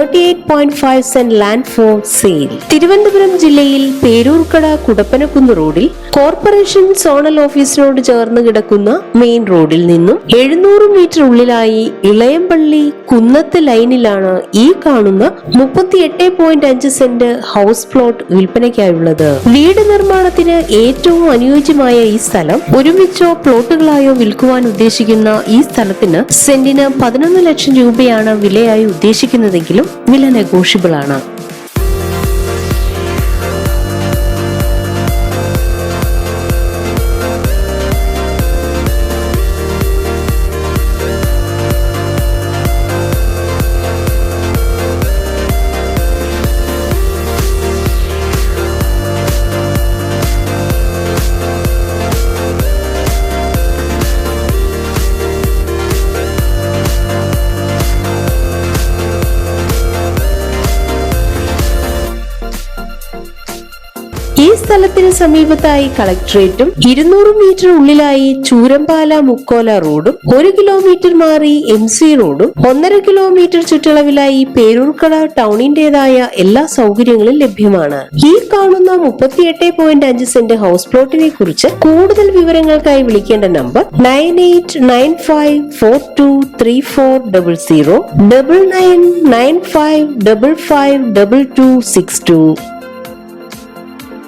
38.5 saint land for sale. Thiruvananthapuram ജില്ലയിൽ പേരൂർക്കട കുടപ്പനക്കുന്ന് റോഡിൽ corporation zonal ഓഫീസിനോട് ചേർന്ന് കിടക്കുന്ന മെയിൻ റോഡിൽ നിന്നും 700 മീറ്റർ ഉള്ളിലായി ഇളയമ്പള്ളി കുന്നത്ത് ലൈനിലാണ് ഈ കാണുന്ന 38.5 സെന്റ് ഹൗസ് പ്ലോട്ട് വിൽപ്പനയ്ക്കായുള്ളത്. വീട് നിർമ്മാണത്തിന് ഏറ്റവും അനുയോജ്യമായ ഈ സ്ഥലം ഒരുമിച്ചോ പ്ലോട്ടുകളായോ വിൽക്കുവാൻ ഉദ്ദേശിക്കുന്ന ഈ സ്ഥലത്തിന് സെന്റിന് 11 ലക്ഷം രൂപയാണ് വിലയായി ഉദ്ദേശിക്കുന്നതെങ്കിലും വില നെഗോഷ്യബിൾ ആണ്. ഈ സ്ഥലത്തിന് സമീപത്തായി കളക്ടറേറ്റും 200 മീറ്റർ ഉള്ളിലായി ചൂരമ്പാല മുക്കോല റോഡും 1 കിലോമീറ്റർ മാറി MC റോഡും 1.5 കിലോമീറ്റർ ചുറ്റളവിലായി പേരൂർക്കട ടൗണിന്റേതായ എല്ലാ സൗകര്യങ്ങളും ലഭ്യമാണ്. ഈ കാണുന്ന 38.5 സെന്റ് ഹൗസ് പ്ലോട്ടിനെ കുറിച്ച് കൂടുതൽ വിവരങ്ങൾക്കായി വിളിക്കേണ്ട നമ്പർ 9895423400 9995552262.